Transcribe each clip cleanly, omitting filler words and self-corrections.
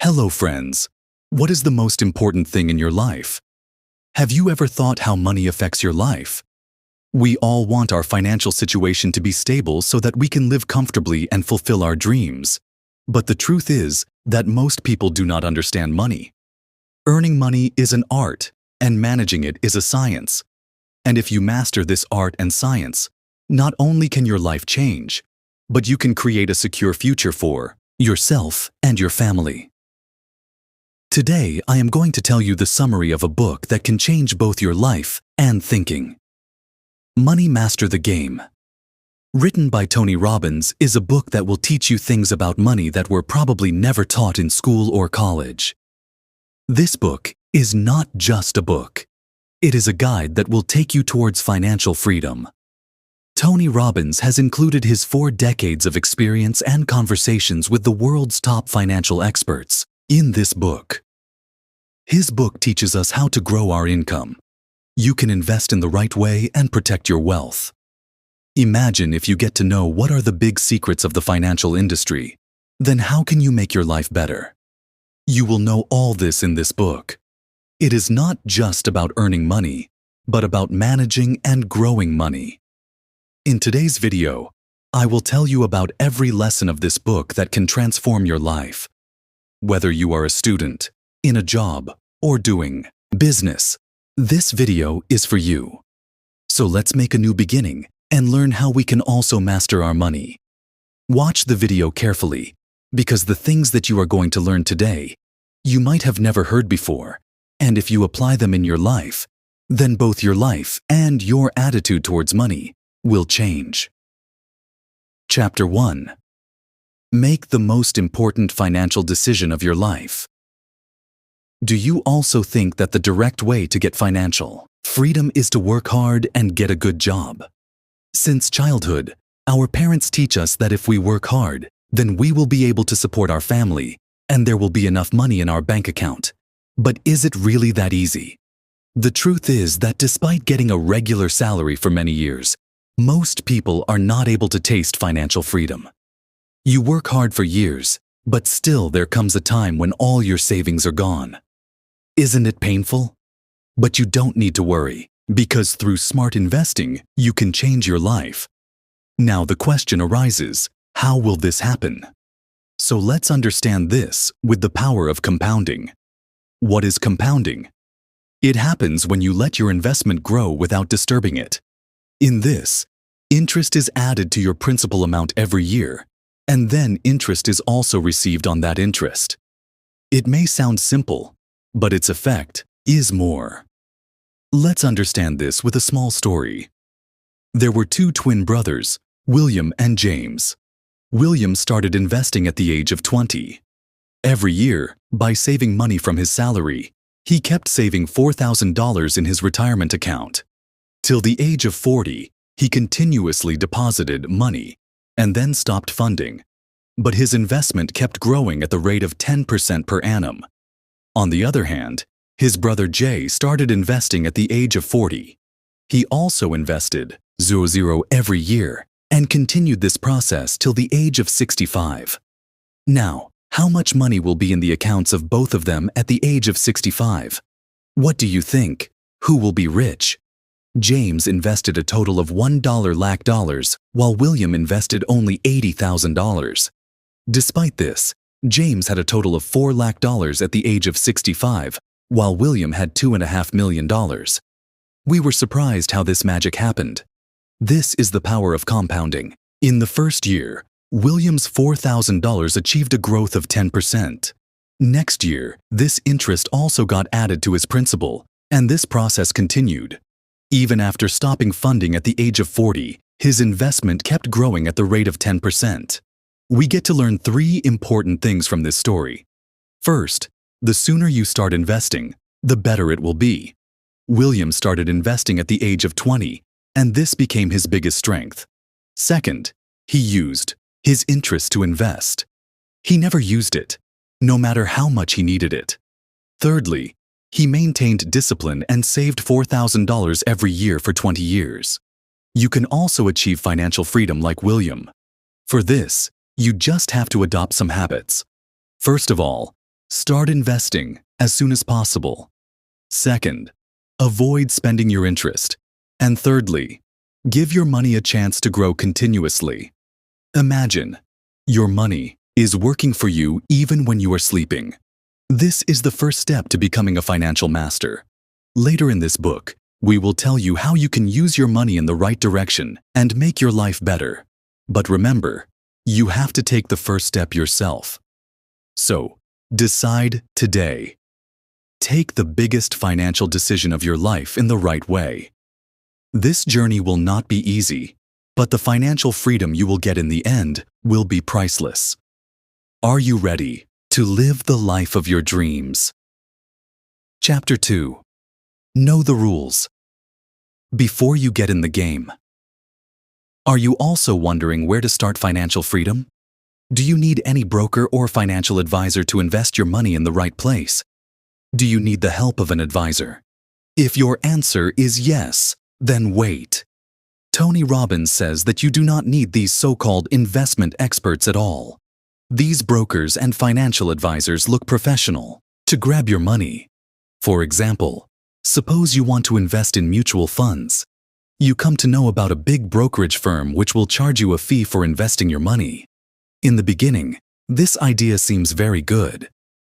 Hello, friends. What is the most important thing in your life? Have you ever thought how money affects your life? We all want our financial situation to be stable so that we can live comfortably and fulfill our dreams. But the truth is that most people do not understand money. Earning money is an art, and managing it is a science. And if you master this art and science, not only can your life change, but you can create a secure future for yourself and your family. Today, I am going to tell you the summary of a book that can change both your life and thinking. Money Master the Game. Written by Tony Robbins is a book that will teach you things about money that were probably never taught in school or college. This book is not just a book. It is a guide that will take you towards financial freedom. Tony Robbins has included his 4 decades of experience and conversations with the world's top financial experts in this book. His book teaches us how to grow our income. You can invest in the right way and protect your wealth. Imagine if you get to know what are the big secrets of the financial industry. Then how can you make your life better? You will know all this in this book. It is not just about earning money, but about managing and growing money. In today's video, I will tell you about every lesson of this book that can transform your life. Whether you are a student, in a job, or doing business, this video is for you. So let's make a new beginning and learn how we can also master our money. Watch the video carefully, because the things that you are going to learn today, you might have never heard before, and if you apply them in your life, then both your life and your attitude towards money will change. Chapter 1. Make the most important financial decision of your life. Do you also think that the direct way to get financial freedom is to work hard and get a good job? Since childhood, our parents teach us that if we work hard, then we will be able to support our family and there will be enough money in our bank account. But is it really that easy? The truth is that despite getting a regular salary for many years, most people are not able to taste financial freedom. You work hard for years, but still there comes a time when all your savings are gone. Isn't it painful? But you don't need to worry, because through smart investing, you can change your life. Now the question arises, how will this happen? So let's understand this with the power of compounding. What is compounding? It happens when you let your investment grow without disturbing it. In this, interest is added to your principal amount every year, and then interest is also received on that interest. It may sound simple, but its effect is more. Let's understand this with a small story. There were 2 twin brothers, William and James. William started investing at the age of 20. Every year, by saving money from his salary, he kept saving $4,000 in his retirement account. Till the age of 40, he continuously deposited money and then stopped funding. But his investment kept growing at the rate of 10% per annum. On the other hand, his brother Jay started investing at the age of 40. He also invested 0 every year and continued this process till the age of 65. Now, how much money will be in the accounts of both of them at the age of 65? What do you think? Who will be rich? James invested a total of $1 lakh, while William invested only $80,000. Despite this, James had a total of $4 lakh at the age of 65, while William had $2.5 million. We were surprised how this magic happened. This is the power of compounding. In the first year, William's $4,000 achieved a growth of 10%. Next year, this interest also got added to his principal, and this process continued. Even after stopping funding at the age of 40, his investment kept growing at the rate of 10%. We get to learn 3 important things from this story. First, the sooner you start investing, the better it will be. William started investing at the age of 20, and this became his biggest strength. Second, he used his interest to invest. He never used it, no matter how much he needed it. Thirdly, he maintained discipline and saved $4,000 every year for 20 years. You can also achieve financial freedom like William. For this, you just have to adopt some habits. First of all, Start investing as soon as possible. Second, avoid spending your interest. And thirdly, give your money a chance to grow continuously. Imagine, your money is working for you even when you are sleeping. This is the first step to becoming a financial master. Later in this book, we will tell you how you can use your money in the right direction and make your life better. But remember, you have to take the first step yourself. So, decide today. Take the biggest financial decision of your life in the right way. This journey will not be easy, but the financial freedom you will get in the end will be priceless. Are you ready to live the life of your dreams? Chapter 2. Know the rules. Before you get in the game. Are you also wondering where to start financial freedom? Do you need any broker or financial advisor to invest your money in the right place? Do you need the help of an advisor? If your answer is yes, then wait. Tony Robbins says that you do not need these so-called investment experts at all. These brokers and financial advisors look professional to grab your money. For example, suppose you want to invest in mutual funds. You come to know about a big brokerage firm which will charge you a fee for investing your money. In the beginning, this idea seems very good.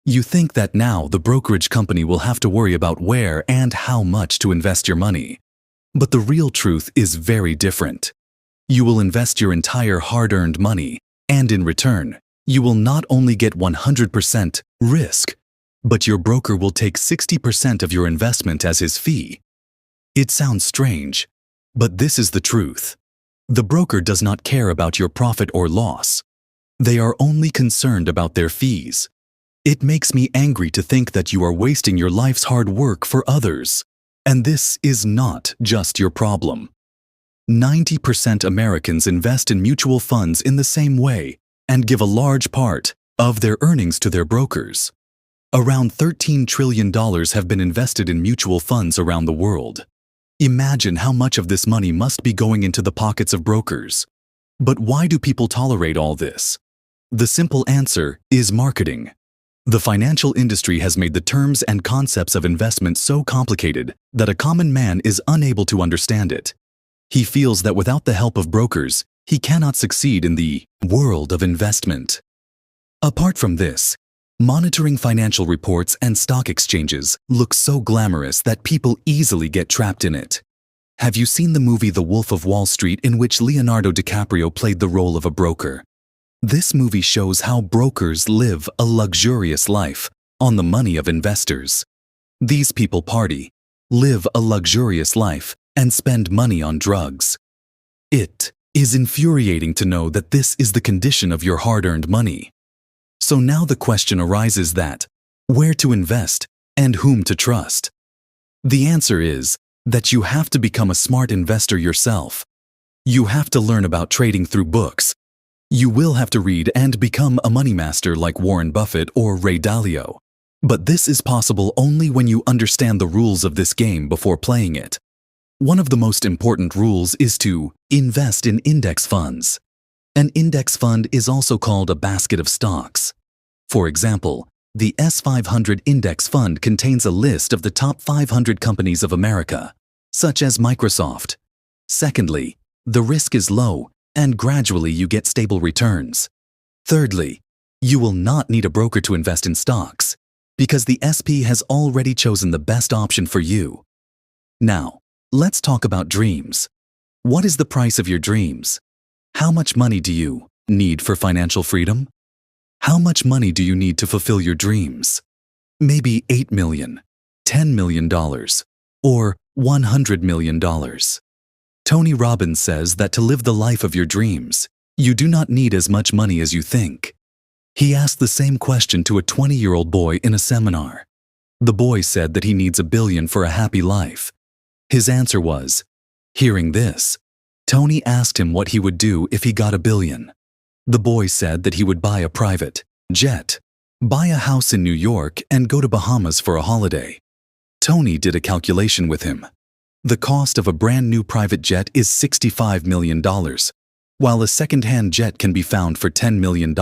You think that now the brokerage company will have to worry about where and how much to invest your money. But the real truth is very different. You will invest your entire hard-earned money, and in return, you will not only get 100% risk, but your broker will take 60% of your investment as his fee. It sounds strange, but this is the truth. The broker does not care about your profit or loss. They are only concerned about their fees. It makes me angry to think that you are wasting your life's hard work for others. And this is not just your problem. 90% Americans invest in mutual funds in the same way and give a large part of their earnings to their brokers. Around $13 trillion have been invested in mutual funds around the world. Imagine how much of this money must be going into the pockets of brokers. But why do people tolerate all this? The simple answer is marketing. The financial industry has made the terms and concepts of investment so complicated that a common man is unable to understand it. He feels that without the help of brokers, he cannot succeed in the world of investment. Apart from this, monitoring financial reports and stock exchanges looks so glamorous that people easily get trapped in it. Have you seen the movie The Wolf of Wall Street in which Leonardo DiCaprio played the role of a broker? This movie shows how brokers live a luxurious life on the money of investors. These people party, live a luxurious life, and spend money on drugs. It is infuriating to know that this is the condition of your hard-earned money. So now the question arises that, where to invest and whom to trust? The answer is that you have to become a smart investor yourself. You have to learn about trading through books. You will have to read and become a money master like Warren Buffett or Ray Dalio. But this is possible only when you understand the rules of this game before playing it. One of the most important rules is to invest in index funds. An index fund is also called a basket of stocks. For example, the S500 index fund contains a list of the top 500 companies of America, such as Microsoft. Secondly, the risk is low, and gradually you get stable returns. Thirdly, you will not need a broker to invest in stocks, because the SP has already chosen the best option for you. Now, let's talk about dreams. What is the price of your dreams? How much money do you need for financial freedom? How much money do you need to fulfill your dreams? Maybe $8 million, $10 million, or $100 million. Tony Robbins says that to live the life of your dreams, you do not need as much money as you think. He asked the same question to a 20-year-old boy in a seminar. The boy said that he needs $1 billion for a happy life. His answer was, hearing this, Tony asked him what he would do if he got $1 billion. The boy said that he would buy a private jet, buy a house in New York, and go to Bahamas for a holiday. Tony did a calculation with him. The cost of a brand new private jet is $65 million, while a second-hand jet can be found for $10 million.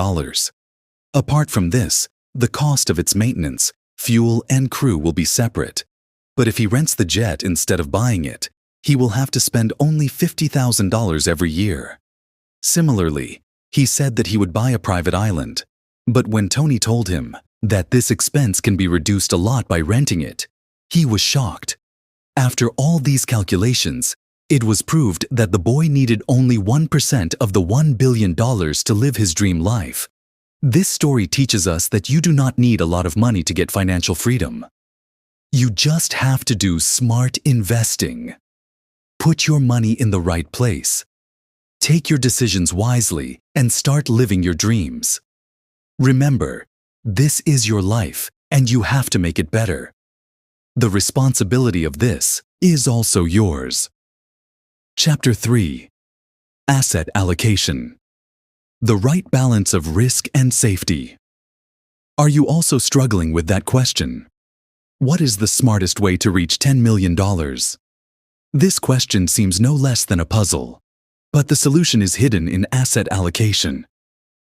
Apart from this, The cost of its maintenance, fuel, and crew will be separate. But if he rents the jet instead of buying it, he will have to spend only $50,000 every year. Similarly, he said that he would buy a private island. But when Tony told him that this expense can be reduced a lot by renting it, he was shocked. After all these calculations, it was proved that the boy needed only 1% of the $1 billion to live his dream life. This story teaches us that you do not need a lot of money to get financial freedom. You just have to do smart investing. Put your money in the right place. Take your decisions wisely and start living your dreams. Remember, this is your life and you have to make it better. The responsibility of this is also yours. Chapter 3. Asset Allocation. The right balance of risk and safety. Are you also struggling with that question? What is the smartest way to reach $10 million? This question seems no less than a puzzle, but the solution is hidden in asset allocation.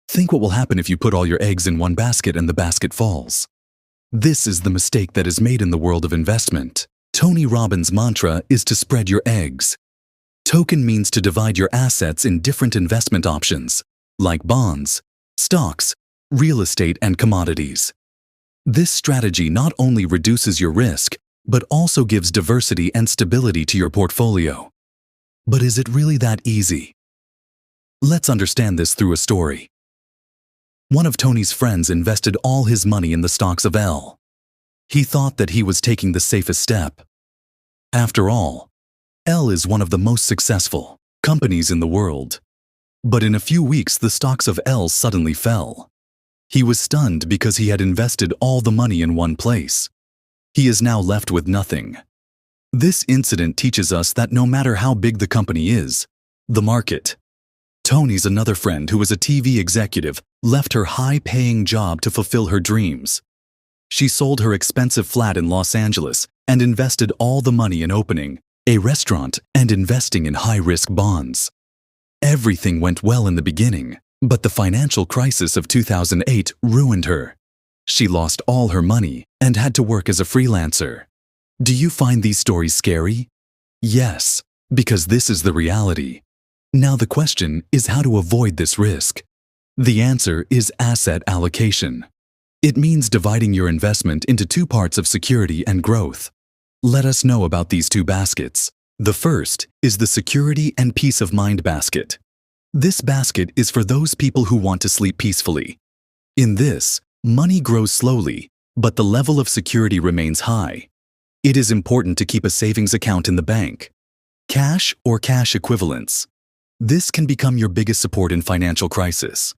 Think what will happen if you put all your eggs in one basket and the basket falls. This is the mistake that is made in the world of investment. Tony Robbins' mantra is to spread your eggs. Token means to divide your assets in different investment options, like bonds, stocks, real estate, and commodities. This strategy not only reduces your risk, but also gives diversity and stability to your portfolio. But is it really that easy? Let's understand this through a story. One of Tony's friends invested all his money in the stocks of L. He thought that he was taking the safest step. After all, L is one of the most successful companies in the world. But in a few weeks, the stocks of L suddenly fell. He was stunned because he had invested all the money in one place. He is now left with nothing. This incident teaches us that no matter how big the company is, the market. Tony's another friend who was a TV executive left her high-paying job to fulfill her dreams. She sold her expensive flat in Los Angeles and invested all the money in opening a restaurant and investing in high-risk bonds. Everything went well in the beginning, but the financial crisis of 2008 ruined her. She lost all her money and had to work as a freelancer. Do you find these stories scary? Yes, because this is the reality. Now the question is how to avoid this risk. The answer is asset allocation. It means dividing your investment into two parts of security and growth. Let us know about these two baskets. The first is the security and peace of mind basket. This basket is for those people who want to sleep peacefully. In this, money grows slowly, but the level of security remains high. It is important to keep a savings account in the bank. Cash or cash equivalents. This can become your biggest support in financial crisis.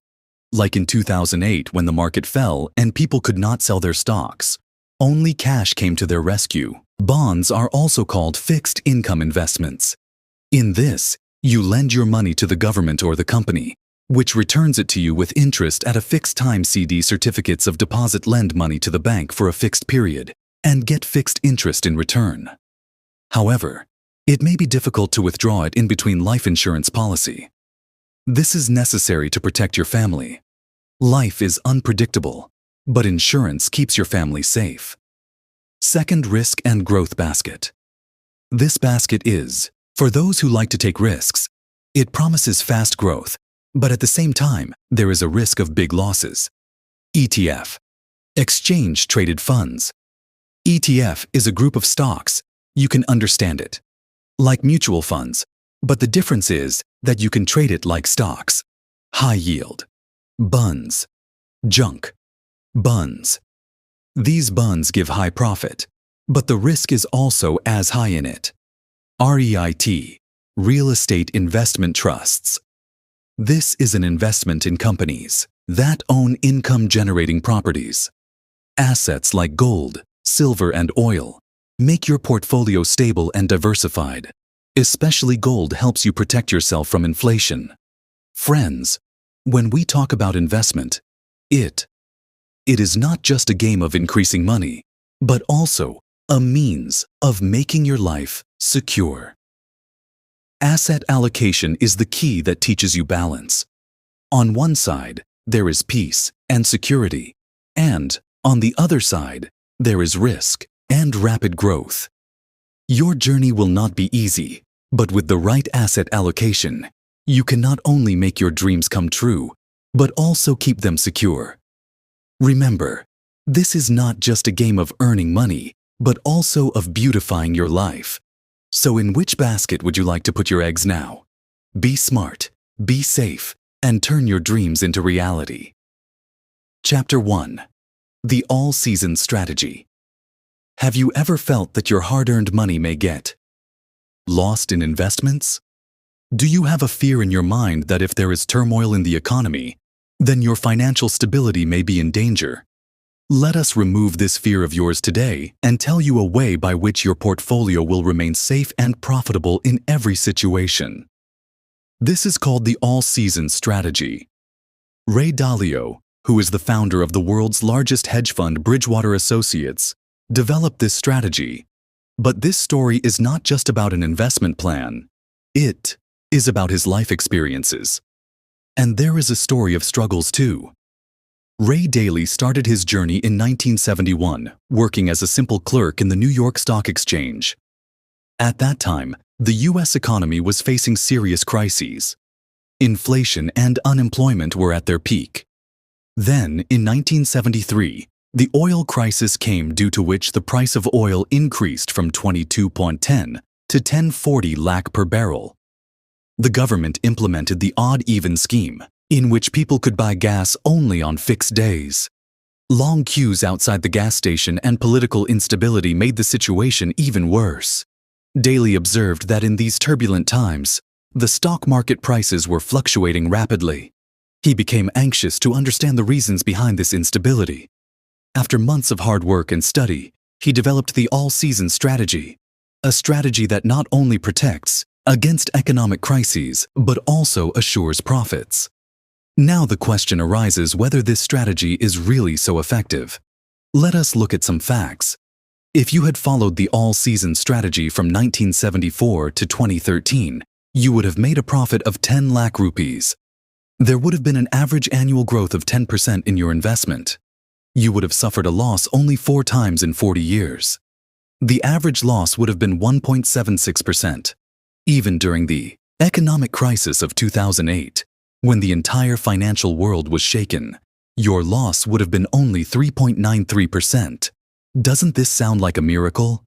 Like in 2008 when the market fell and people could not sell their stocks. Only cash came to their rescue. Bonds are also called fixed income investments. In this, you lend your money to the government or the company, which returns it to you with interest at a fixed time. CD certificates of deposit lend money to the bank for a fixed period and get fixed interest in return. However, it may be difficult to withdraw it in between life insurance policy. This is necessary to protect your family. Life is unpredictable, but insurance keeps your family safe. Second, risk and growth basket. This basket is for those who like to take risks. It promises fast growth, but at the same time, there is a risk of big losses. ETF. Exchange-traded funds. ETF is a group of stocks. You can understand it like mutual funds, but the difference is that you can trade it like stocks. High yield. Bunds. Junk. Bunds. These bunds give high profit, but the risk is also as high in it. REIT. Real estate investment trusts. This is an investment in companies that own income-generating properties. Assets like gold, silver, and oil make your portfolio stable and diversified. Especially gold helps you protect yourself from inflation. Friends, when we talk about investment, it is not just a game of increasing money, but also a means of making your life secure. Asset allocation is the key that teaches you balance. On one side, there is peace and security, And, on the other side, there is risk and rapid growth. Your journey will not be easy, but with the right asset allocation, you can not only make your dreams come true, but also keep them secure. Remember, this is not just a game of earning money, but also of beautifying your life. So in which basket would you like to put your eggs now? Be smart, be safe, and turn your dreams into reality. Chapter 1. The All-Season Strategy. Have you ever felt that your hard-earned money may get lost in investments? Do you have a fear in your mind that if there is turmoil in the economy, then your financial stability may be in danger? Let us remove this fear of yours today and tell you a way by which your portfolio will remain safe and profitable in every situation. This is called the All-Season Strategy. Ray Dalio, who is the founder of the world's largest hedge fund, Bridgewater Associates, developed this strategy. But this story is not just about an investment plan. It is about his life experiences. And there is a story of struggles too. Ray Dalio started his journey in 1971, working as a simple clerk in the New York Stock Exchange. At that time, the U.S. economy was facing serious crises. Inflation and unemployment were at their peak. Then, in 1973, the oil crisis came, due to which the price of oil increased from $22.10 to $10.40 lakh per barrel. The government implemented the odd-even scheme, in which people could buy gas only on fixed days. Long queues outside the gas station and political instability made the situation even worse. Dalio observed that in these turbulent times, the stock market prices were fluctuating rapidly. He became anxious to understand the reasons behind this instability. After months of hard work and study, he developed the All-Season Strategy, a strategy that not only protects against economic crises, but also assures profits. Now the question arises whether this strategy is really so effective. Let us look at some facts. If you had followed the All-Season Strategy from 1974 to 2013, you would have made a profit of 10 lakh rupees. There would have been an average annual growth of 10% in your investment. You would have suffered a loss only 4 times in 40 years. The average loss would have been 1.76%. Even during the economic crisis of 2008, when the entire financial world was shaken, your loss would have been only 3.93%. Doesn't this sound like a miracle?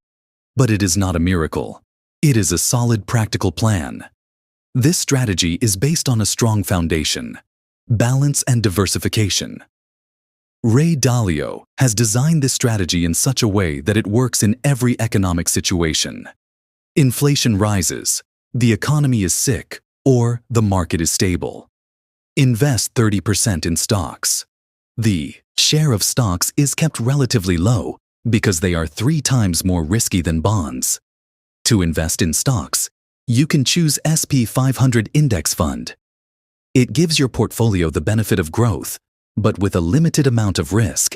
But it is not a miracle. It is a solid practical plan. This strategy is based on a strong foundation, balance and diversification. Ray Dalio has designed this strategy in such a way that it works in every economic situation. Inflation rises, the economy is sick, or the market is stable. Invest 30% in stocks. The share of stocks is kept relatively low because they are 3 times more risky than bonds. To invest in stocks, you can choose SP 500 Index Fund. It gives your portfolio the benefit of growth, but with a limited amount of risk.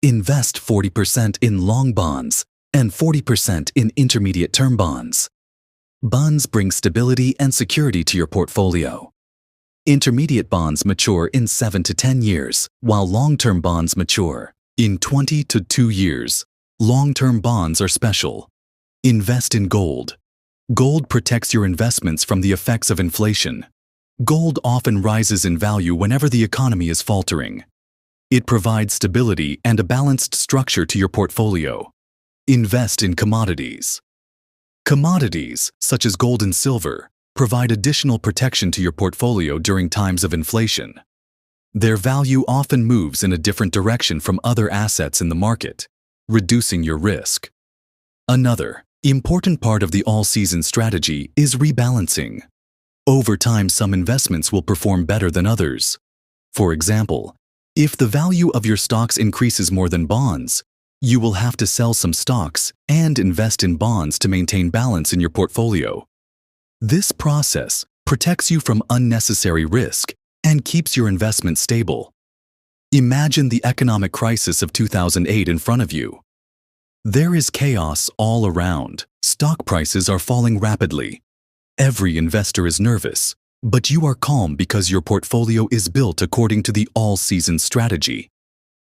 Invest 40% in long bonds and 40% in intermediate-term bonds. Bonds bring stability and security to your portfolio. Intermediate bonds mature in 7 to 10 years, while long-term bonds mature in 20 to 2 years. Long-term bonds are special. Invest in gold. Gold protects your investments from the effects of inflation. Gold often rises in value whenever the economy is faltering. It provides stability and a balanced structure to your portfolio. Invest in commodities. Commodities, such as gold and silver, provide additional protection to your portfolio during times of inflation. Their value often moves in a different direction from other assets in the market, reducing your risk. Another important part of the all-season strategy is rebalancing. Over time, some investments will perform better than others. For example, if the value of your stocks increases more than bonds, you will have to sell some stocks and invest in bonds to maintain balance in your portfolio. This process protects you from unnecessary risk and keeps your investment stable. Imagine the economic crisis of 2008 in front of you. There is chaos all around. Stock prices are falling rapidly. Every investor is nervous, but you are calm because your portfolio is built according to the all-season strategy.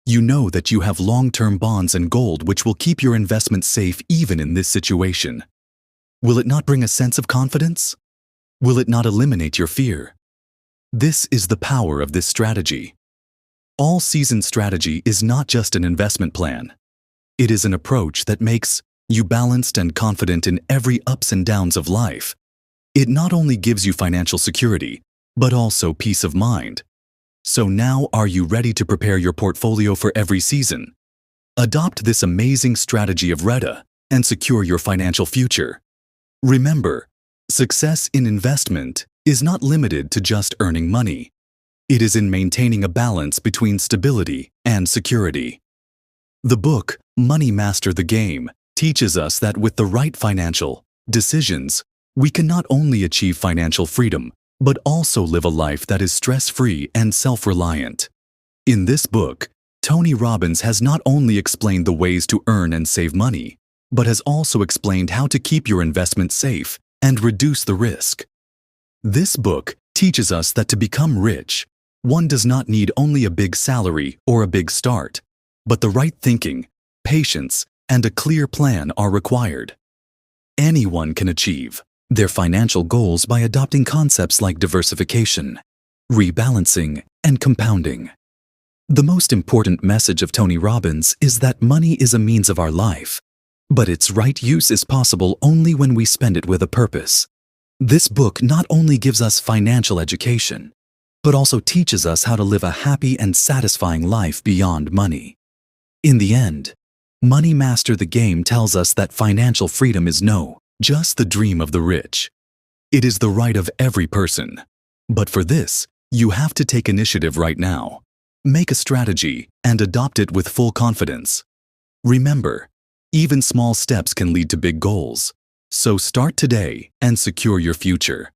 You know that you have long-term bonds and gold which will keep your investment safe even in this situation. Will it not bring a sense of confidence? Will it not eliminate your fear? This is the power of this strategy. All-season strategy is not just an investment plan. It is an approach that makes you balanced and confident in every ups and downs of life. It not only gives you financial security, but also peace of mind. So now, are you ready to prepare your portfolio for every season? Adopt this amazing strategy of RETA and secure your financial future. Remember, success in investment is not limited to just earning money. It is in maintaining a balance between stability and security. The book, Money Master the Game, teaches us that with the right financial decisions, we can not only achieve financial freedom, but also live a life that is stress-free and self-reliant. In this book, Tony Robbins has not only explained the ways to earn and save money, but has also explained how to keep your investment safe and reduce the risk. This book teaches us that to become rich, one does not need only a big salary or a big start, but the right thinking, patience, and a clear plan are required. Anyone can achieve their financial goals by adopting concepts like diversification, rebalancing, and compounding. The most important message of Tony Robbins is that money is a means of our life, but its right use is possible only when we spend it with a purpose. This book not only gives us financial education, but also teaches us how to live a happy and satisfying life beyond money. In the end, Money Master the Game tells us that financial freedom is just the dream of the rich. It is the right of every person. But for this, you have to take initiative right now. Make a strategy and adopt it with full confidence. Remember, even small steps can lead to big goals. So start today and secure your future.